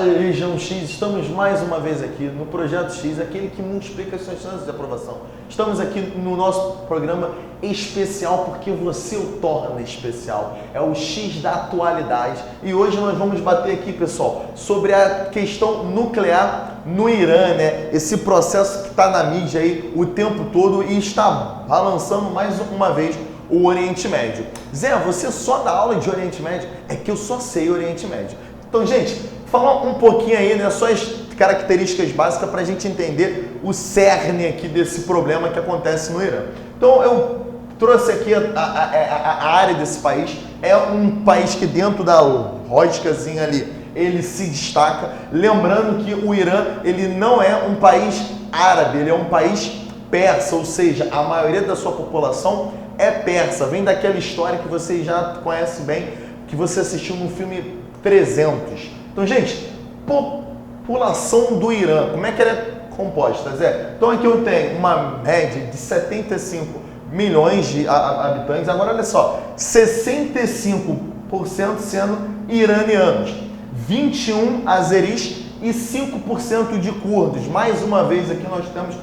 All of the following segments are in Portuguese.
Legião X, estamos mais uma vvez aqui no Projeto X, aquele que multiplica as suas chances de aprovação. Estamos aqui no nosso programa especial porque você o torna especial. É o X da atualidade. E hoje nós vamos bater aqui, pessoal, sobre a questão nuclear no Irã, né? Esse processo que está na mídia aí o tempo todo e está balançando mais uma vez o Oriente Médio. Zé, você só dá aula de Oriente Médio? É que eu só sei Oriente Médio. Então, gente, fala um pouquinho aí, né, só as características básicas para a gente entender o cerne aqui desse problema que acontece no Irã. Então, eu trouxe aqui a área desse país. É um país que dentro da lógicazinha ali, ele se destaca. Lembrando que o Irã, ele não é um país árabe, ele é um país persa, ou seja, a maioria da sua população é persa. Vem daquela história que você já conhece bem, que você assistiu no filme 300. Então, gente, população do Irã, como é que ela é composta, Zé? Então aqui eu tenho uma média de 75 milhões de habitantes. Agora, olha só, 65% sendo iranianos, 21 azeris e 5% de curdos. Mais uma vez aqui nós temos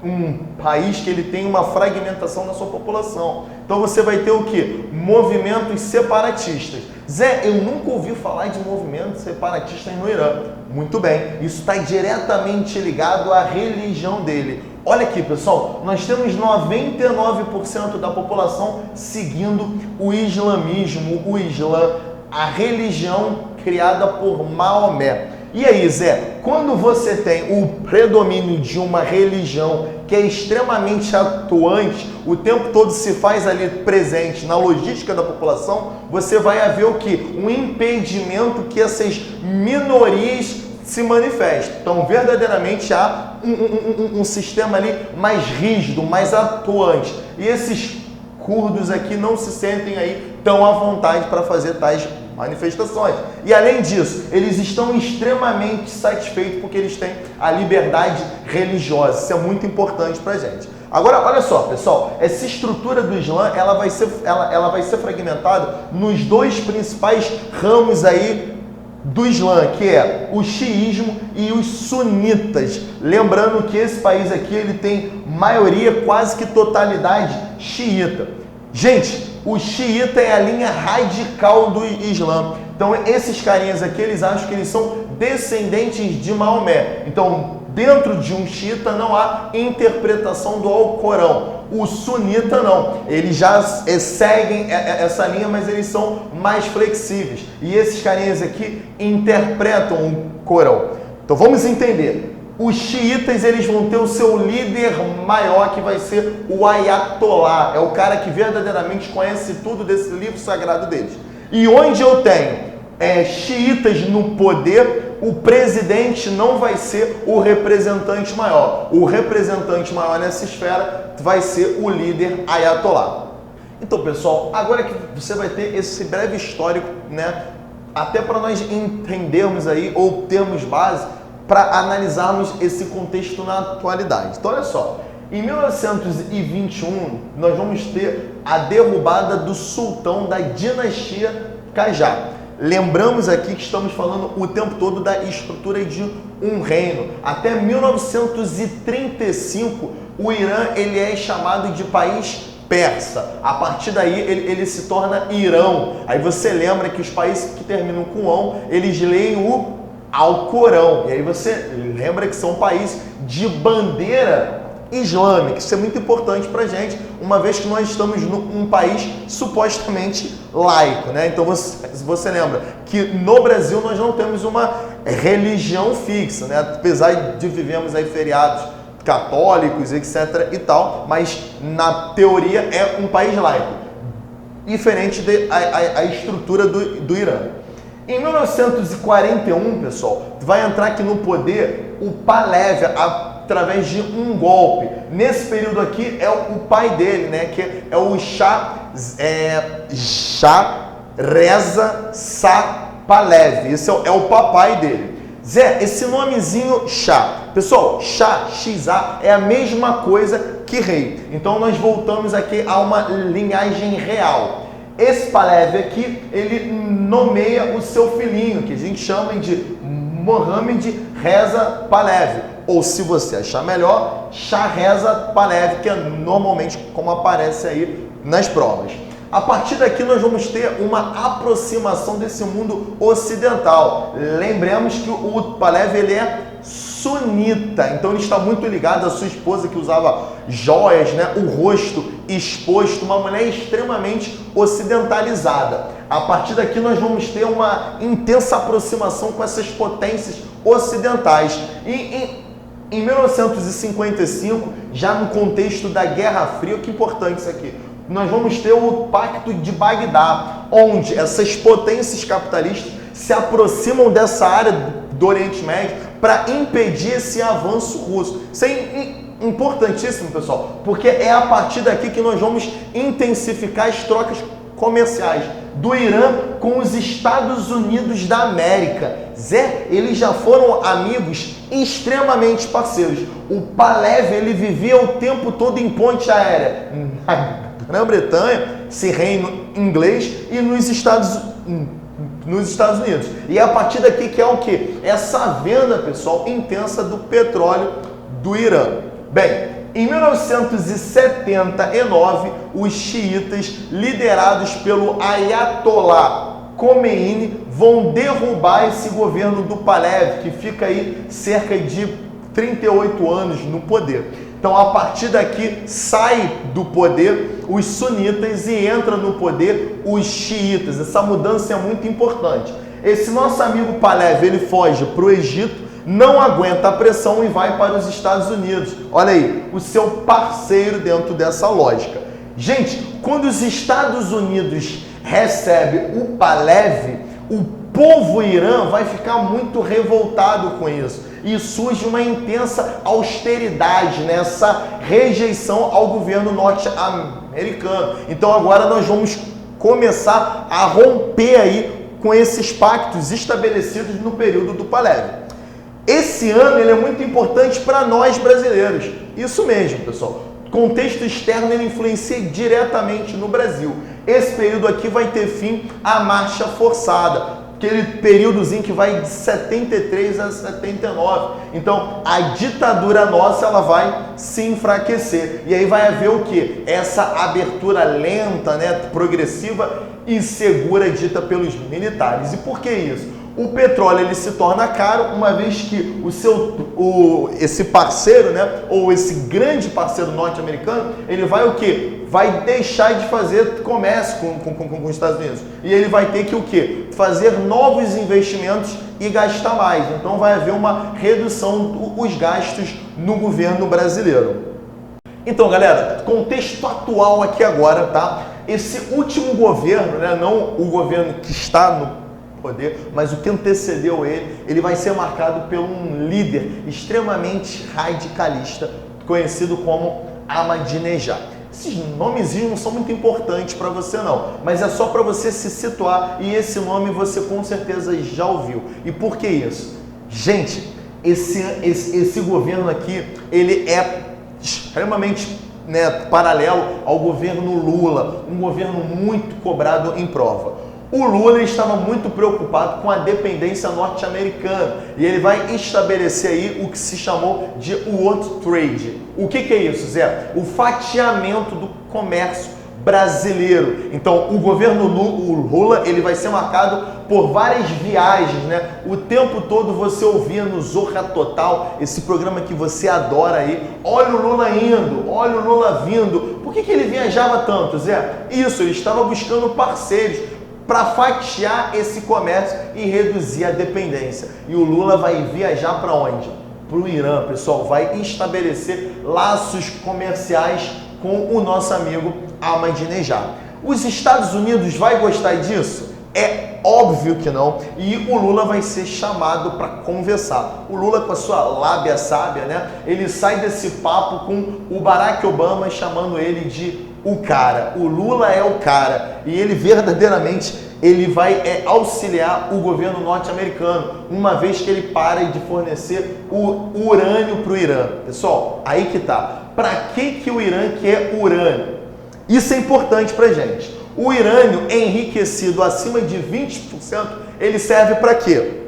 um país que ele tem uma fragmentação na sua população. Então você vai ter o que? Movimentos separatistas. Zé, eu nunca ouvi falar de movimentos separatistas no Irã. Muito bem, isso está diretamente ligado à religião dele. Olha aqui, pessoal, nós temos 99% da população seguindo o islamismo, o Islã, a religião criada por Maomé. E aí, Zé, quando você tem o predomínio de uma religião que é extremamente atuante, o tempo todo se faz ali presente na logística da população, você vai haver o quê? Um impedimento que essas minorias se manifestem. Então, verdadeiramente há um sistema ali mais rígido, mais atuante. E esses curdos aqui não se sentem aí tão à vontade para fazer tais manifestações. E além disso, eles estão extremamente satisfeitos porque eles têm a liberdade religiosa. Isso é muito importante para a gente. Agora, olha só, pessoal, essa estrutura do Islã, ela vai ser fragmentada nos dois principais ramos aí do Islã, que é o xiismo e os sunitas. Lembrando que esse país aqui, ele tem maioria, quase que totalidade xiita. Gente, o xiita é a linha radical do Islã. Então, esses carinhas aqui, eles acham que eles são descendentes de Maomé. Então, dentro de um xiita não há interpretação do Alcorão. O sunita não. Eles já seguem essa linha, mas eles são mais flexíveis. E esses carinhas aqui interpretam o Corão. Então, vamos entender. Os xiitas, eles vão ter o seu líder maior, que vai ser o Ayatollah. É o cara que verdadeiramente conhece tudo desse livro sagrado deles. E onde eu tenho xiitas no poder, o presidente não vai ser o representante maior. O representante maior nessa esfera vai ser o líder Ayatollah. Então, pessoal, agora que você vai ter esse breve histórico, né? Até para nós entendermos aí, ou termos base, para analisarmos esse contexto na atualidade. Então, olha só, em 1921, nós vamos ter a derrubada do sultão da dinastia Qajar. Lembramos aqui que estamos falando o tempo todo da estrutura de um reino. Até 1935, o Irã, ele é chamado de país persa. A partir daí, ele se torna Irão. Aí você lembra que os países que terminam com ão, eles leem o Alcorão. E aí você lembra que são países de bandeira islâmica. Isso é muito importante para a gente, uma vez que nós estamos num país supostamente laico, né? Então você lembra que no Brasil nós não temos uma religião fixa, né? Apesar de vivemos aí feriados católicos, etc. e tal, mas na teoria é um país laico, diferente da estrutura do Irã. Em 1941, pessoal, vai entrar aqui no poder o Pahlavi através de um golpe. Nesse período aqui é o pai dele, né, que é o Shah Reza Shah Pahlavi. Esse é o papai dele. Zé, esse nomezinho Shah, pessoal, Shah, X-A, é a mesma coisa que rei. Então nós voltamos aqui a uma linhagem real. Esse Pahlavi aqui, ele nomeia o seu filhinho, que a gente chama de Mohammad Reza Pahlavi, ou se você achar melhor, Shah Reza Pahlavi, que é normalmente como aparece aí nas provas. A partir daqui nós vamos ter uma aproximação desse mundo ocidental. Lembremos que o Pahlavi ele é sunita, então ele está muito ligado à sua esposa que usava joias, né? O rosto exposto, uma mulher extremamente ocidentalizada. A partir daqui nós vamos ter uma intensa aproximação com essas potências ocidentais. Em 1955, já no contexto da Guerra Fria, que importante isso aqui, nós vamos ter o Pacto de Bagdá, onde essas potências capitalistas se aproximam dessa área do Oriente Médio para impedir esse avanço russo. Isso é importantíssimo, pessoal, porque é a partir daqui que nós vamos intensificar as trocas comerciais do Irã com os Estados Unidos da América. Eles já foram amigos extremamente parceiros. O Pahlavi, ele vivia o tempo todo em ponte aérea na Grã-Bretanha, esse reino inglês, e nos Estados Unidos. E é a partir daqui que é o quê? Essa venda, pessoal, intensa do petróleo do Irã. Bem, em 1979, os xiitas, liderados pelo Ayatollah Khomeini, vão derrubar esse governo do Pahlavi, que fica aí cerca de 38 anos no poder. Então, a partir daqui, sai do poder os sunitas e entra no poder os xiitas. Essa mudança é muito importante. Esse nosso amigo Pahlavi, ele foge para o Egito, não aguenta a pressão e vai para os Estados Unidos. Olha aí, o seu parceiro dentro dessa lógica. Gente, quando os Estados Unidos recebem o Pahlavi, o povo irã vai ficar muito revoltado com isso. E surge uma intensa austeridade nessa rejeição ao governo norte-americano. Então agora nós vamos começar a romper aí com esses pactos estabelecidos no período do Pahlavi. Esse ano ele é muito importante para nós brasileiros. Isso mesmo, pessoal. O contexto externo ele influencia diretamente no Brasil. Esse período aqui vai ter fim a marcha forçada. Aquele períodozinho que vai de 73 a 79. Então, a ditadura nossa, ela vai se enfraquecer. E aí vai haver o quê? Essa abertura lenta, né, progressiva e segura dita pelos militares. E por que isso? O petróleo ele se torna caro, uma vez que esse parceiro, né, ou esse grande parceiro norte-americano, ele vai o quê? Vai deixar de fazer comércio com os Estados Unidos. E ele vai ter que o quê? Fazer novos investimentos e gastar mais. Então vai haver uma redução dos gastos no governo brasileiro. Então, galera, contexto atual aqui agora, tá? Esse último governo, né, não o governo que está no poder, mas o que antecedeu ele vai ser marcado por um líder extremamente radicalista, conhecido como Ahmadinejad. Esses nomezinhos não são muito importantes para você não, mas é só para você se situar e esse nome você com certeza já ouviu. E por que isso? Gente, esse governo aqui, ele é extremamente, né, paralelo ao governo Lula, um governo muito cobrado em prova. O Lula estava muito preocupado com a dependência norte-americana e ele vai estabelecer aí o que se chamou de World Trade. O que é isso, Zé? O fatiamento do comércio brasileiro. Então, o governo Lula ele vai ser marcado por várias viagens, né? O tempo todo você ouvia no Zorra Total, esse programa que você adora aí, olha o Lula indo, olha o Lula vindo. Por que ele viajava tanto, Zé? Isso, ele estava buscando parceiros para fatiar esse comércio e reduzir a dependência. E o Lula vai viajar para onde? Para o Irã, pessoal. Vai estabelecer laços comerciais com o nosso amigo Ahmadinejad. Os Estados Unidos vai gostar disso? É óbvio que não. E o Lula vai ser chamado para conversar. O Lula, com a sua lábia sábia, né? Ele sai desse papo com o Barack Obama chamando ele de o cara. O Lula é o cara e ele verdadeiramente ele vai auxiliar o governo norte-americano, uma vez que ele para de fornecer o urânio para o Irã. Pessoal, aí que tá. Para que o Irã quer urânio? Isso é importante para gente. O urânio enriquecido acima de 20%, ele serve para quê?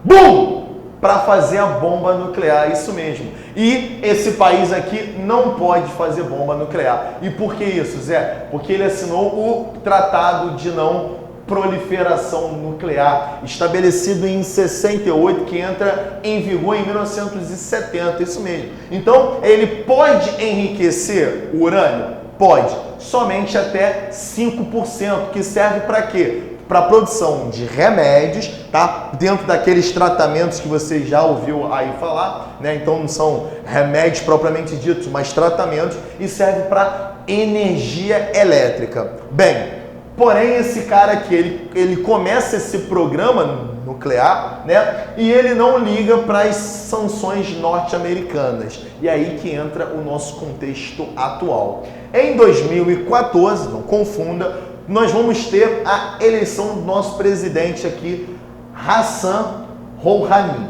Bum! Para fazer a bomba nuclear, isso mesmo. E esse país aqui não pode fazer bomba nuclear. E por que isso, Zé? Porque ele assinou o Tratado de Não Proliferação Nuclear, estabelecido em 68, que entra em vigor em 1970, isso mesmo. Então, ele pode enriquecer o urânio? Pode, somente até 5%, que serve para quê? Para a produção de remédios, tá? Dentro daqueles tratamentos que você já ouviu aí falar, né? Então não são remédios propriamente ditos, mas tratamentos, e serve para energia elétrica. Bem, porém esse cara aqui, ele começa esse programa nuclear, né? E ele não liga para as sanções norte-americanas. E aí que entra o nosso contexto atual. Em 2014, não confunda, nós vamos ter a eleição do nosso presidente aqui, Hassan Rouhani.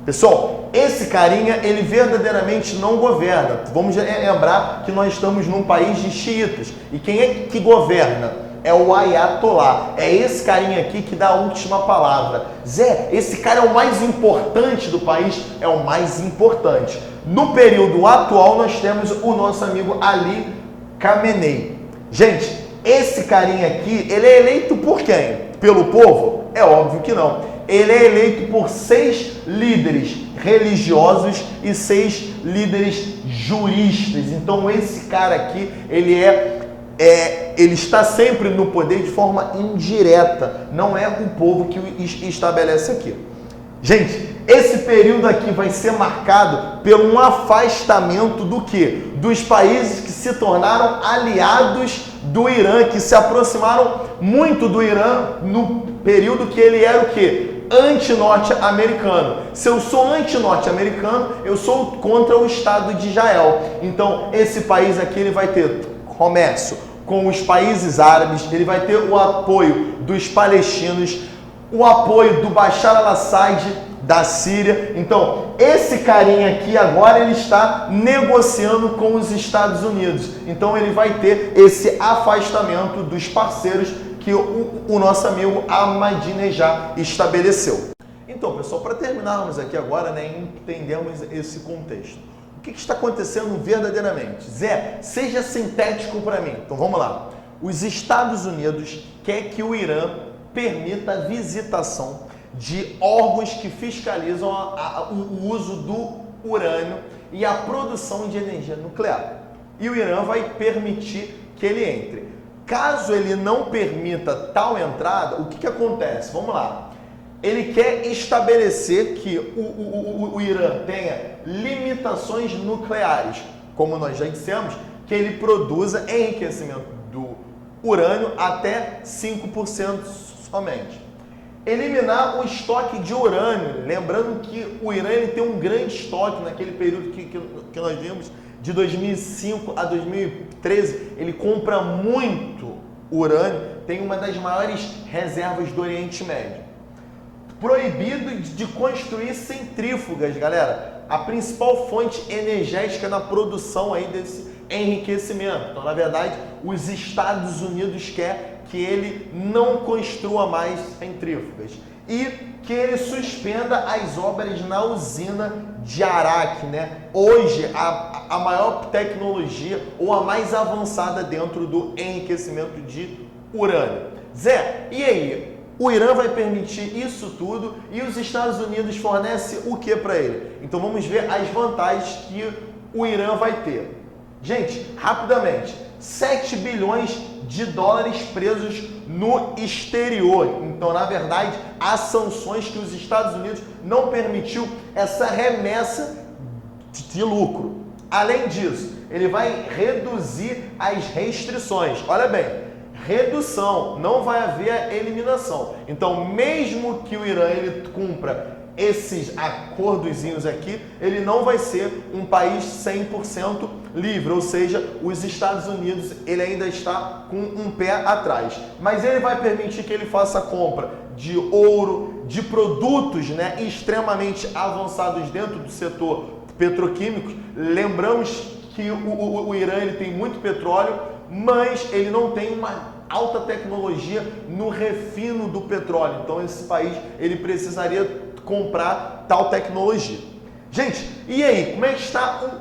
Pessoal, esse carinha, ele verdadeiramente não governa. Vamos lembrar que nós estamos num país de xiitas. E quem é que governa? É o Ayatollah. É esse carinha aqui que dá a última palavra. Zé, esse cara é o mais importante do país? É o mais importante. No período atual, nós temos o nosso amigo Ali Khamenei. Gente, esse carinha aqui, ele é eleito por quem? Pelo povo? É óbvio que não. Ele é eleito por 6 líderes religiosos e 6 líderes juristas. Então esse cara aqui, ele está sempre no poder de forma indireta. Não é o povo que o estabelece aqui. Gente, esse período aqui vai ser marcado por um afastamento do quê? Dos países que se tornaram aliados do Irã, que se aproximaram muito do Irã no período que ele era o quê? Anti-norte-americano. Se eu sou anti-norte-americano, eu sou contra o Estado de Israel. Então, esse país aqui, ele vai ter comércio com os países árabes, ele vai ter o apoio dos palestinos, o apoio do Bashar al-Assad da Síria. Então, esse carinha aqui agora ele está negociando com os Estados Unidos. Então, ele vai ter esse afastamento dos parceiros que o nosso amigo Ahmadinejad estabeleceu. Então, pessoal, para terminarmos aqui agora, né, entendemos esse contexto. O que está acontecendo verdadeiramente? Zé, seja sintético para mim. Então, vamos lá. Os Estados Unidos quer que o Irã permita a visitação de órgãos que fiscalizam o uso do urânio e a produção de energia nuclear. E o Irã vai permitir que ele entre. Caso ele não permita tal entrada, o que acontece? Vamos lá. Ele quer estabelecer que o Irã tenha limitações nucleares, como nós já dissemos, que ele produza enriquecimento do urânio até 5% somente. Eliminar o estoque de urânio, lembrando que o Irã ele tem um grande estoque naquele período que nós vimos, de 2005 a 2013, ele compra muito urânio, tem uma das maiores reservas do Oriente Médio. Proibido de construir centrífugas, galera, a principal fonte energética na produção aí desse enriquecimento. Então, na verdade, os Estados Unidos querem que ele não construa mais centrífugas e que ele suspenda as obras na usina de Arak, né? Hoje, a maior tecnologia ou a mais avançada dentro do enriquecimento de urânio. Zé, e aí? O Irã vai permitir isso tudo e os Estados Unidos fornecem o que para ele? Então vamos ver as vantagens que o Irã vai ter. Gente, rapidamente, 7 bilhões de dólares presos no exterior. Então, na verdade, há sanções que os Estados Unidos não permitiu essa remessa de lucro. Além disso, ele vai reduzir as restrições. Olha bem, redução, não vai haver a eliminação. Então, mesmo que o Irã ele cumpra esses acordozinhos aqui, ele não vai ser um país 100% livre, ou seja, os Estados Unidos ele ainda está com um pé atrás. Mas ele vai permitir que ele faça compra de ouro, de produtos, né, extremamente avançados dentro do setor petroquímico. Lembramos que o Irã ele tem muito petróleo, mas ele não tem uma alta tecnologia no refino do petróleo. Então esse país ele precisaria comprar tal tecnologia. Gente, e aí, como é que está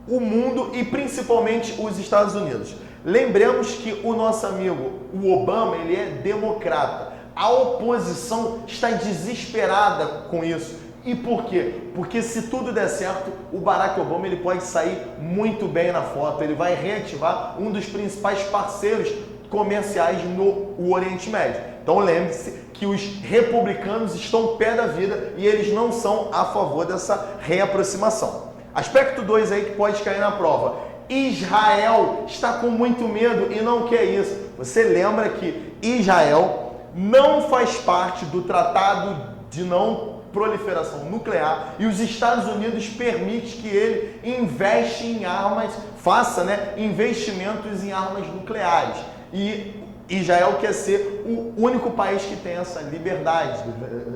o mundo e principalmente os Estados Unidos? Lembremos que o nosso amigo, o Obama, ele é democrata. A oposição está desesperada com isso. E por quê? Porque se tudo der certo, o Barack Obama ele pode sair muito bem na foto. Ele vai reativar um dos principais parceiros comerciais no Oriente Médio. Então lembre-se que os republicanos estão pé da vida e eles não são a favor dessa reaproximação. Aspecto 2 aí que pode cair na prova. Israel está com muito medo e não quer isso. Você lembra que Israel não faz parte do Tratado de Não Proliferação Nuclear e os Estados Unidos permitem que ele investe em armas, faça investimentos em armas nucleares. E Israel quer ser o único país que tem essa liberdade.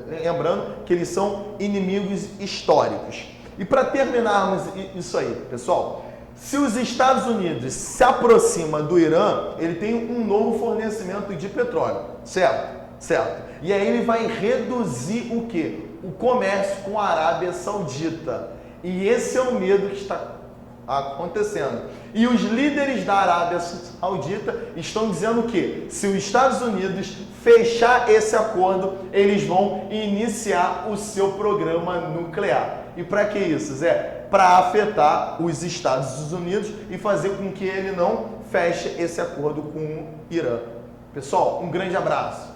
Lembrando que eles são inimigos históricos. E para terminarmos isso aí, pessoal, se os Estados Unidos se aproxima do Irã, ele tem um novo fornecimento de petróleo, certo? Certo. E aí ele vai reduzir o quê? O comércio com a Arábia Saudita. E esse é o medo que está acontecendo. E os líderes da Arábia Saudita estão dizendo que se os Estados Unidos fechar esse acordo, eles vão iniciar o seu programa nuclear. E para que isso, Zé? Para afetar os Estados Unidos e fazer com que ele não feche esse acordo com o Irã. Pessoal, um grande abraço.